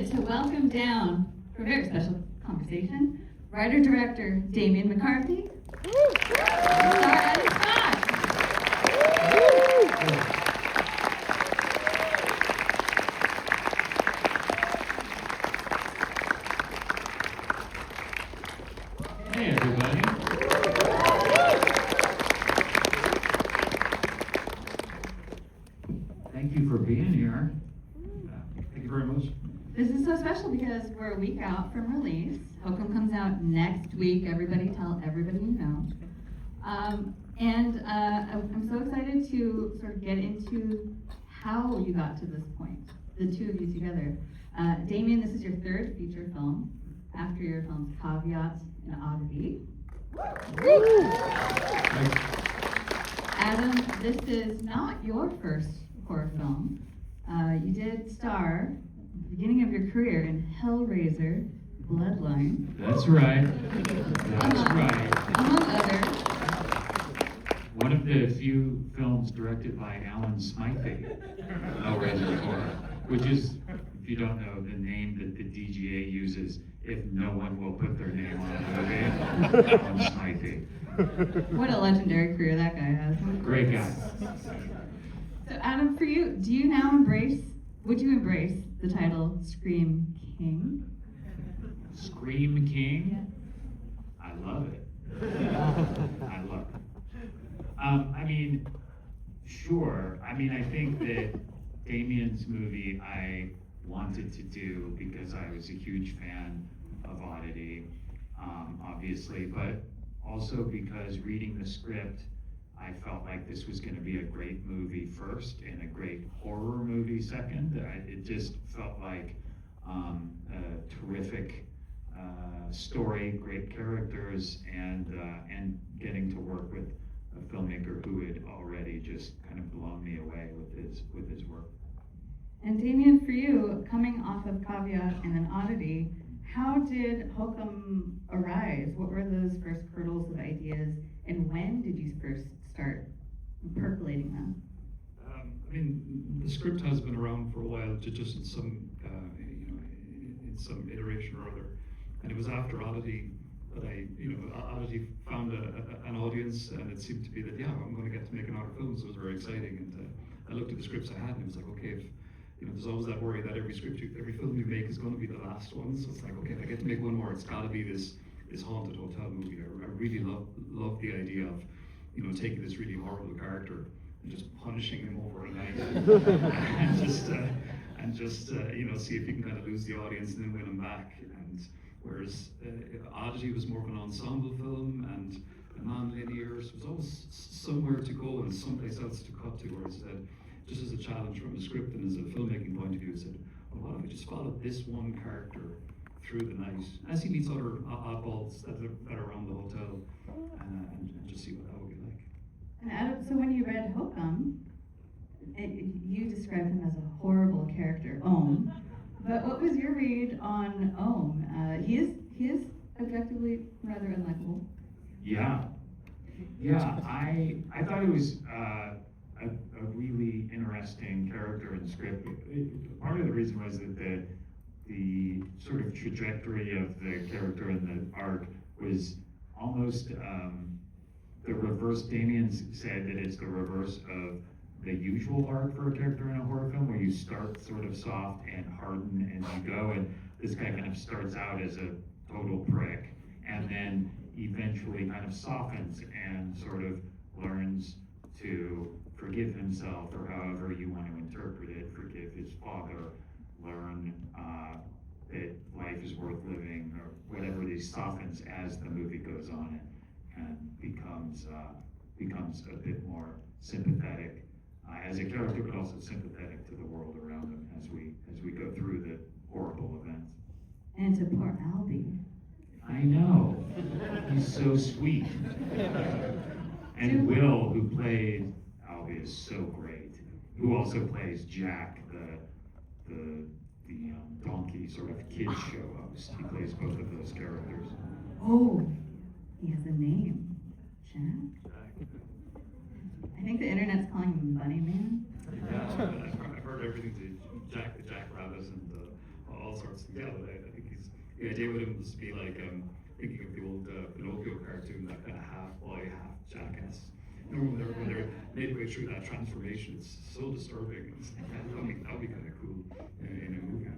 delighted to welcome down for a very special conversation, writer-director Damian McCarthy, star Adam Scott. Hey everybody. Thank you for being here. Thank you very much. This is so special because we're a week out from release. HOKUM comes out next week. Everybody tell everybody you know. I'm so excited to sort of get into how you got to this point, the two of you together. Damian, this is your third feature film after your films Caveat and Oddity. Adam, this is not your first horror film. You did star at the beginning of your career in Hellraiser, Bloodline. That's right. That's right. Among others. One of the few films directed by Alan Smythe, Hellraiser Horror, which is, if you don't know, the name that the DGA uses if no one will put their name on the movie. Alan Smythe. What a legendary career that guy has. Great guy. So Adam, for you, would you embrace the title Scream King? Scream King? I love it. I love it. Sure. I think that Damian's movie I wanted to do because I was a huge fan of Oddity, obviously, but also because reading the script, I felt like this was going to be a great movie first and a great horror movie second. It just felt like a terrific story, great characters, and getting to work with a filmmaker who had already just kind of blown me away with his work. And Damian, for you, coming off of Caveat and then Oddity, how did HOKUM arise? What were those first hurdles of ideas, and when did you first start percolating them? The script has been around for a while, just in some, in some iteration or other. And it was after Oddity that Oddity found an audience, and it seemed to be that, I'm going to get to make another film, so it was very exciting. And I looked at the scripts I had, and it was like, okay, there's always that worry that every film you make is going to be the last one. So it's like, okay, if I get to make one more, it's got to be this haunted hotel movie. I really love the idea of, taking this really horrible character and just punishing him over a night, and just see if you can kind of lose the audience and then win them back. And whereas Oddity was more of an ensemble film and a non-linear, so it was always somewhere to go and someplace else to cut to. Whereas just as a challenge from a script and as a filmmaking point of view, I said, well, why don't we just follow this one character through the night as he meets other oddballs that are around the hotel, and just see what that would be like. And Adam, so when you read HOKUM, you described him as a horrible character, Ohm. But what was your read on Ohm? He is objectively rather unlikable. Yeah. I thought it was a really interesting character in the script. Part of the reason was that the sort of trajectory of the character in the arc was almost the reverse. Damian said that it's the reverse of the usual arc for a character in a horror film, where you start sort of soft and harden as you go, and this guy kind of starts out as a total prick, and then eventually kind of softens and sort of learns to forgive himself, or however you want to interpret it, forgive his father, learn that life is worth living, or whatever. He softens as the movie goes on and becomes a bit more sympathetic as a character, but also sympathetic to the world around him as we go through the horrible events. And to poor Albie. I know, he's so sweet. And Will, who played Albie, is so great. Who also plays Jack, the donkey sort of kids show host. He plays both of those characters. Oh, he has a name, Jack. I think the internet's calling him Bunny Man. Yeah, I've heard everything to Jack the Jackrabbit and all sorts of things. Yeah, but I think the idea with him was to be like, thinking of the old Pinocchio cartoon, that kind of half boy, half jackass. You know, when they're midway through that transformation, it's so disturbing. It's like, that would be kind of cool in a movie.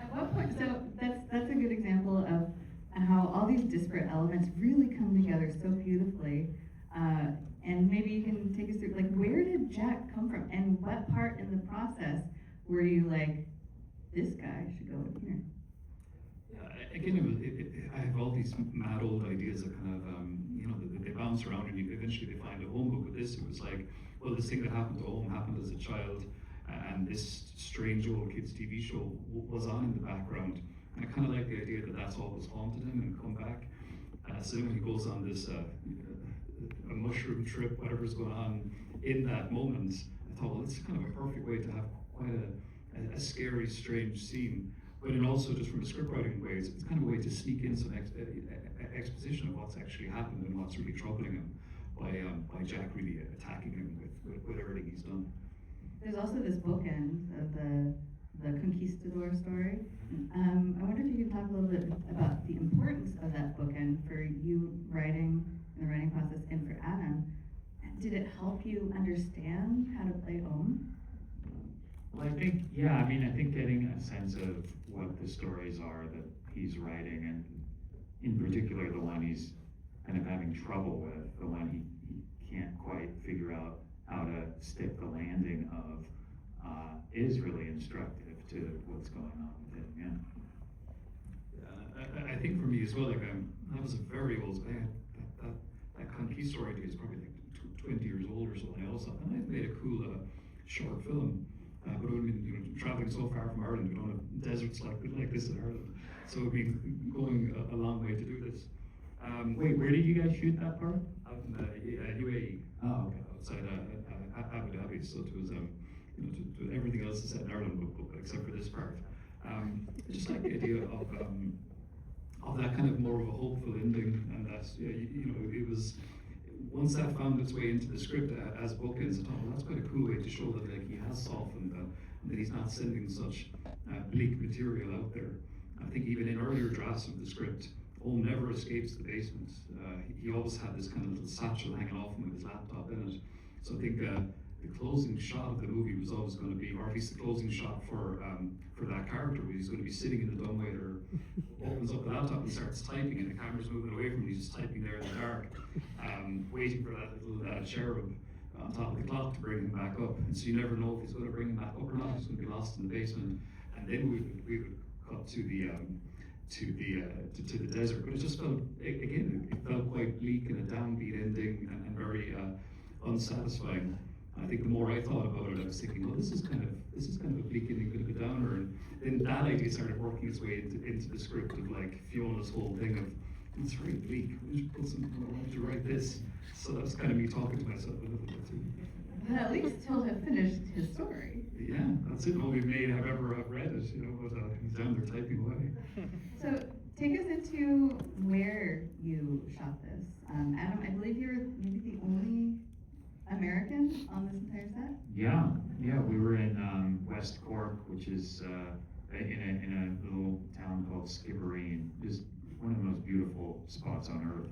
At what point, so that's a good example of how all these disparate elements really come together so beautifully. And maybe you can take us through, like, where did Jack come from? And what part in the process were you like, this guy should go in here? Yeah, again, I have all these mad old ideas that kind of, you know, they bounce around and eventually they find a home. But with this, it was like, well, this thing that happened to home happened as a child, and this strange old kids TV show was on in the background. And I kind of like the idea that that's always haunted him and come back. So then when he goes on this a mushroom trip, whatever's going on in that moment, I thought, well, it's kind of a perfect way to have quite a scary, strange scene. But then also, just from a script writing way, it's kind of a way to sneak in some exposition of what's actually happened and what's really troubling him by Jack really attacking him with everything he's done. There's also this bookend of the conquistador story. I wonder if you could talk a little bit about the importance of that bookend for you writing, in the writing process, and for Adam. Did it help you understand how to play Om? Well, I think, yeah, I mean, I think getting a sense of what the stories are that he's writing, and in particular the one he's kind of having trouble with, the one he can't quite figure out how to stick the landing of, is really instructive to what's going on with him, I think for me as well, like I was a very old, that conquistador idea is probably like 20 years old or so when I also, and I made a cool short film. But it would have been, you know, traveling so far from Ireland, we don't have deserts like this in Ireland. So it would be going a long way to do this. Wait, where did you guys shoot that part? Out in UAE. Oh, okay. Outside Abu Dhabi. So it was, you know, to everything else is set in Ireland, but except for this part. I just like the idea of that kind of more of a hopeful ending, and that's, you know, it was. Once that found its way into the script as bookends, I thought, well, that's quite a cool way to show that, like, he has softened, and that he's not sending such bleak material out there. I think even in earlier drafts of the script, Ohm never escapes the basement. He always had this kind of little satchel hanging off him with his laptop in it. So I think the closing shot of the movie was always going to be, or at least the closing shot for that character, where he's going to be sitting in the dumbwaiter, opens up the laptop and starts typing, and the camera's moving away from him. He's just typing there in the dark, waiting for that little cherub on top of the clock to bring him back up. And so you never know if he's going to bring him back up or not. He's going to be lost in the basement, and then we would cut to the desert. But it just felt, again, it felt quite bleak and a downbeat ending, and very unsatisfying. I think the more I thought about it, I was thinking, well, this is kind of a bleak ending, a bit of a downer. And then that idea started working its way into the script of, like, Fiona's whole thing of, it's very bleak. We should put something. Why would you write this? So that was kind of me talking to myself a little bit too. But at least he'll have finished his story. Yeah, that's it. All we've made, I've ever read it. You know, but he's down there typing away. So take us into where you shot this. Adam, I believe you're maybe the only American on this entire set? Yeah, we were in West Cork, which is in a little town called Skibbereen, just one of the most beautiful spots on earth,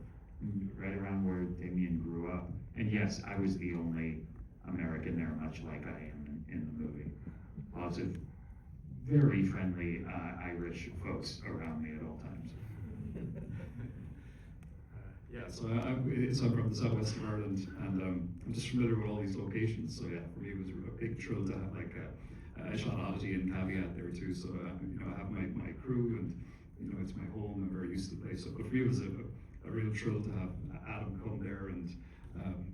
right around where Damian grew up. And yes, I was the only American there, much like I am in the movie. Lots of very friendly Irish folks around me at all times. Yeah, so I'm from the southwest of Ireland, and I'm just familiar with all these locations. So yeah, for me it was a big thrill to have, like, I shot Oddity and Caveat there too. So you know, I have my crew, and you know, it's my home. I'm very used to the place. So, but for me it was a real thrill to have Adam come there and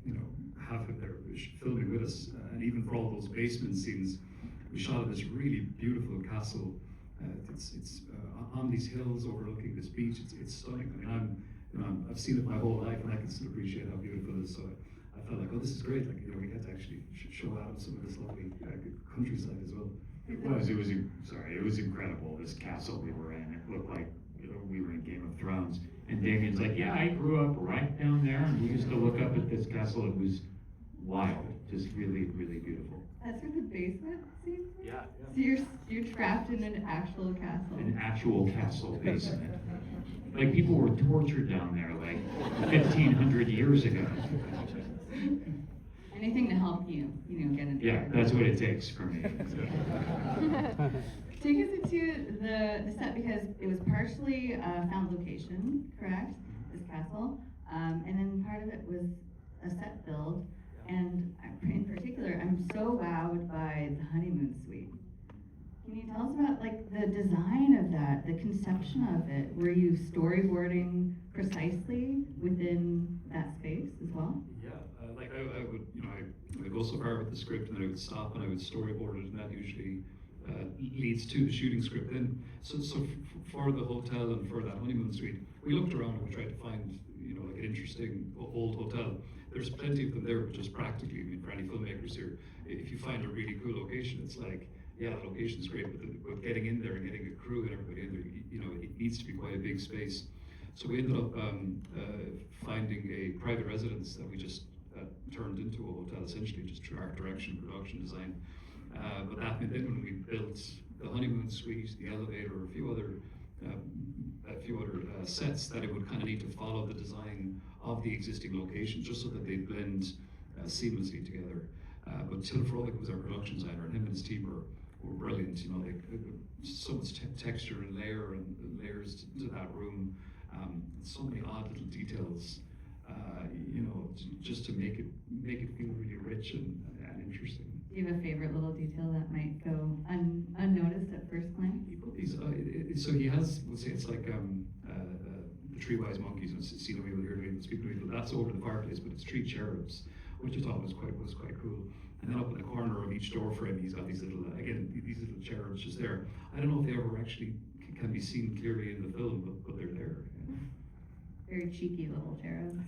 you know, have him there filming with us. And even for all those basement scenes, we shot at this really beautiful castle. It's on these hills overlooking this beach. It's stunning. I mean, I've seen it my whole life, and I can still appreciate how beautiful it is. So I felt like, oh, this is great. Like, you know, we get to actually show Adam some of this lovely countryside as well. It was incredible, this castle we were in. It looked like, you know, we were in Game of Thrones. And Damian's like, yeah, I grew up right down there, and we used to look up at this castle. It was wild, just really, really beautiful. That's where the basement scenes were? Yeah. So you're trapped in an actual castle. An actual castle basement. Like people were tortured down there like 1,500 years ago. Anything to help you, get in there. Yeah, that's what it takes for me. Take us into the set, because it was partially a found location, correct? This castle, and then part of it was a set build. And in particular, I'm so wowed by the honeymoon suite. Can you tell us about like the design of that, the conception of it? Were you storyboarding precisely within that space as well? Yeah, like I would, I would go so far with the script, and then I would stop and I would storyboard it, and that usually leads to the shooting script. Then, so for the hotel and for that honeymoon suite, we looked around and we tried to find, like an interesting old hotel. There's plenty of them there, but just practically, for any filmmakers here, if you find a really cool location, it's like, yeah, the location's great, but getting in there and getting a crew and everybody in there, it needs to be quite a big space. So we ended up finding a private residence that we just turned into a hotel, essentially, just through art direction, production design. But that meant then when we built the honeymoon suite, the elevator, a few other sets, that it would kind of need to follow the design of the existing locations, just so that they blend seamlessly together. But Till Froelich was our production designer, and him and his team were brilliant. So much texture and layers to that room. So many odd little details, just to make it feel really rich and interesting. Do you have a favorite little detail that might go unnoticed at first glance? He put these, so he has, we'll say it's like the tree-wise monkeys, and see the wheel, hear the wheel, speak the wheel. That's over the fireplace, but it's 3 cherubs, which I thought was quite cool. And then up in the corner of each door frame, he's got these little, these little cherubs just there. I don't know if they ever actually can be seen clearly in the film, but they're there. Yeah. Very cheeky little cherubs.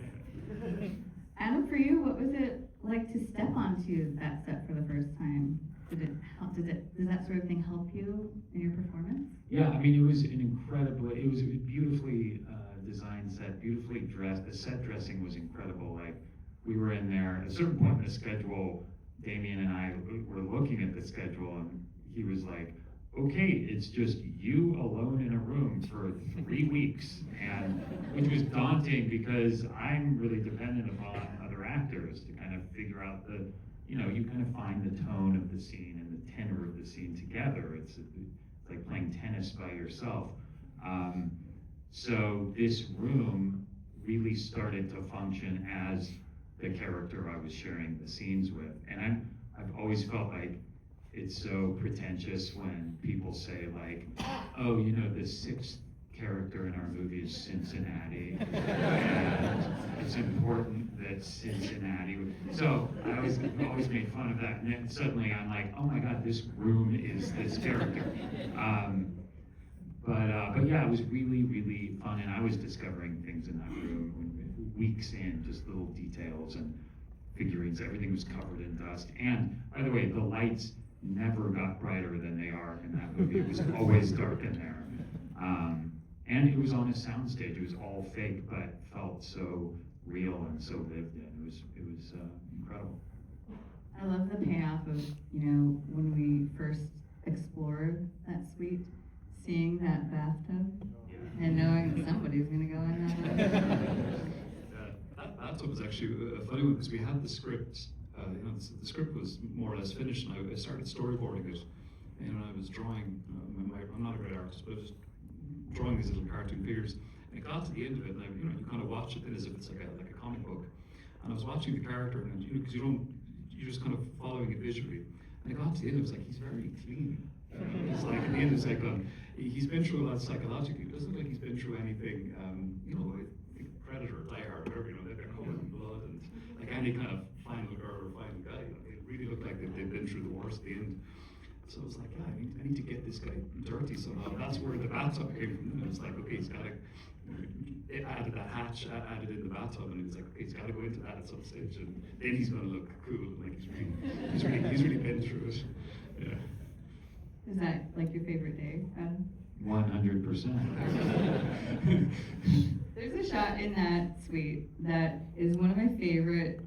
Adam, for you, what was it like to step onto that set for the first time? Does that sort of thing help you in your performance? Yeah, it was it was a beautifully designed set, beautifully dressed. The set dressing was incredible. Like, we were in there, at a certain point in the schedule, Damian and I were looking at the schedule, and he was like, okay, it's just you alone in a room for 3 weeks, and which was daunting because I'm really dependent upon other actors to kind of figure out you kind of find the tone of the scene and the tenor of the scene together. It's like playing tennis by yourself. So this room really started to function as the character I was sharing the scenes with, and I've always felt like it's so pretentious when people say like, oh, the 6th character in our movie is Cincinnati, and it's important that Cincinnati. So I always made fun of that, and then suddenly I'm like, oh my God, this room is this character. But yeah, it was really, really fun, and I was discovering things in that room weeks in, just little details and figurines. Everything was covered in dust. And by the way, the lights never got brighter than they are in that movie. It was always dark in there. And it was on a soundstage. It was all fake, but felt so real and so lived in. It was incredible. I love the payoff of, when we first explored that suite, seeing that bathtub and knowing that somebody's gonna go in that bathtub. That bathtub was actually a funny one, because we had the script. The script was more or less finished, and I started storyboarding it. And I was drawing. I'm not a great artist, but I was drawing these little cartoon figures. And it got to the end of it, and you kind of watch it as if it's like a comic book. And I was watching the character, and because you're just kind of following it visually. And it got to the end, it was like, he's very clean. It's like at the end, it's like he's been through a lot psychologically. It doesn't look like he's been through anything. Predator, Die Hard, whatever. They're covered in blood, and like any kind of final girl or final guy. It really looked like they've been through the worst at the end. So I was like, yeah, I need to get this guy dirty somehow. That's where the bathtub came from. And it was like, okay, he's got to. It added that hatch, added in the bathtub, and it was like, okay, he's got to go into that at some stage, and then he's going to look cool. Like he's really been through it. Yeah. Is that like your favorite day, Adam? 100%. There's a shot in that suite that is one of my favorite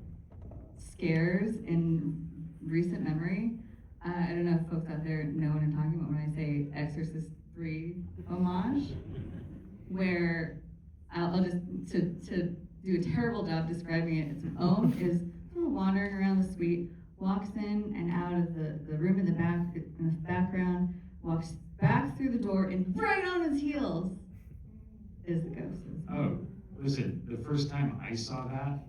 scares in recent memory. I don't know if folks out there know what I'm talking about when I say Exorcist 3 homage, where I'll just, to do a terrible job describing it, it's is sort of wandering around the suite, walks in and out of the room in the background, walks back through the door, and right on his heels is the ghost. Oh, listen, the first time I saw that,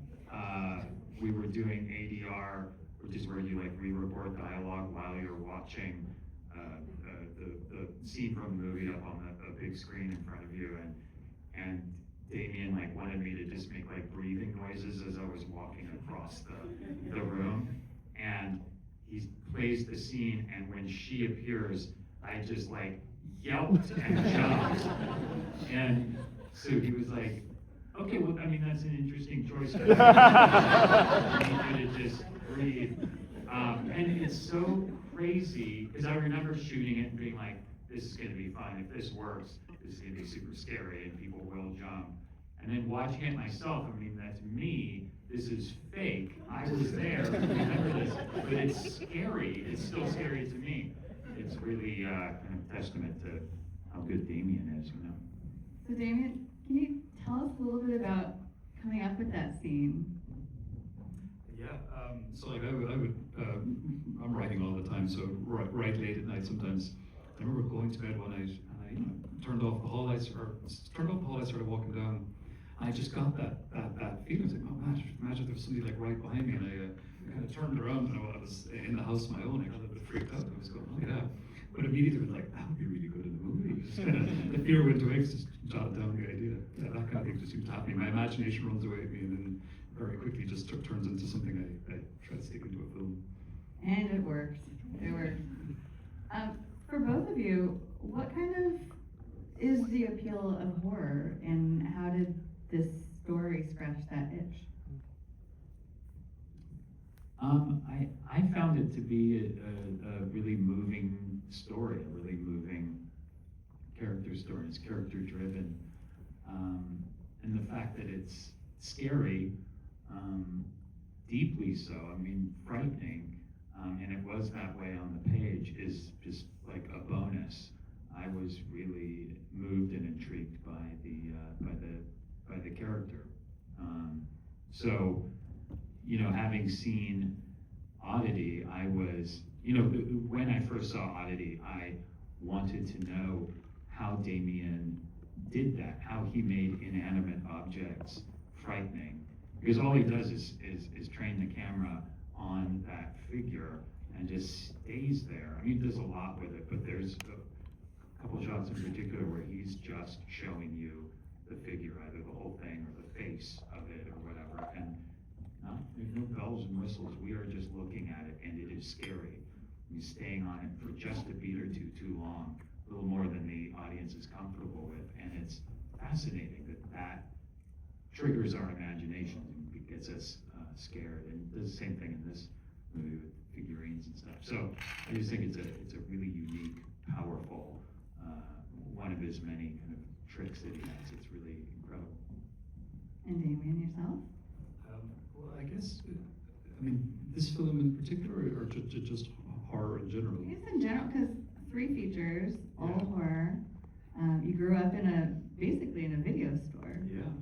we were doing ADR, which is where you like re-record dialogue while you're watching the scene from the movie up on the big screen in front of you, and Damian like wanted me to just make like breathing noises as I was walking across the room, and he plays the scene, and when she appears, I just like yelped and jumped, and so he was like, okay, well, I mean, that's an interesting choice. You to just breathe. And it's so crazy, because I remember shooting it and being like, this is going to be fun. If this works, this is going to be super scary and people will jump. And then watching it myself, I mean, that's me. This is fake. I was there. I remember this. But it's scary. It's still scary to me. It's really kind of testament to how good Damian is, you know. So Damian, can you tell us a little bit about coming up with that scene? Yeah, so like I would I'm writing all the time, so write late at night sometimes. I remember going to bed one night and I turned off the hall lights, started walking down, and I just got that feeling. I was like, oh man, imagine there was somebody like right behind me, and I kind of turned around, and I was in the house on my own. I got a little bit freaked out. I was going, oh yeah. But immediately was like, that would be really good in the movie. Just kinda, the fear went away, just jotted down the idea. That kind of thing just seemed to happen. My imagination runs away with me, and then very quickly just turns into something I try to stick into a film. And it worked. It worked. For both of you, what kind of is the appeal of horror, and how did this story scratch that itch? I found it to be a really moving story, a really moving character story. It's character driven. And the fact that it's scary, deeply so, I mean, frightening, and it was that way on the page, is just like a bonus. I was really moved and intrigued by the character. So, you know, having seen Oddity, I was, you know, when I first saw Oddity, I wanted to know how Damian did that, how he made inanimate objects frightening. Because all he does is train the camera on that figure and just stays there. I mean, he does a lot with it, but there's a couple shots in particular where he's just showing you the figure, either the whole thing or the face of it or whatever. And there's no bells and whistles. We are just looking at it, and it is scary. He's staying on it for just a beat or two too long, a little more than the audience is comfortable with. And it's fascinating that triggers our imagination and gets us scared. And it does the same thing in this movie with figurines and stuff. So I just think it's a really unique, powerful, one of his many kind of tricks that he has. It's really incredible. And Damian, yourself? Well, I guess, I mean, this film in particular, or just horror in general? I guess in general, because 3 features, all Yeah. horror. You grew up basically in a video store. Yeah.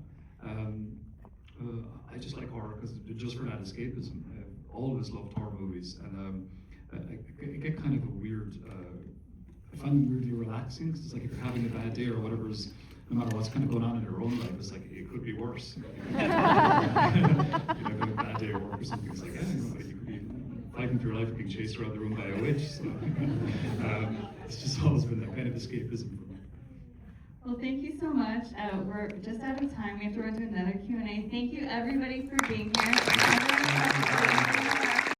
I just like horror because just for that escapism. I've always loved horror movies, and I get kind of a weird, I find them weirdly relaxing, because it's like if you're having a bad day or whatever's, no matter what's kind of going on in your own life, it's like it could be worse. You know, having a bad day at work or something, it's like, you could be fighting through life, being chased around the room by a witch. So it's just always been that kind of escapism for me. Well, thank you so much. We're just out of time. We have to run to another Q&A. Thank you, everybody, for being here.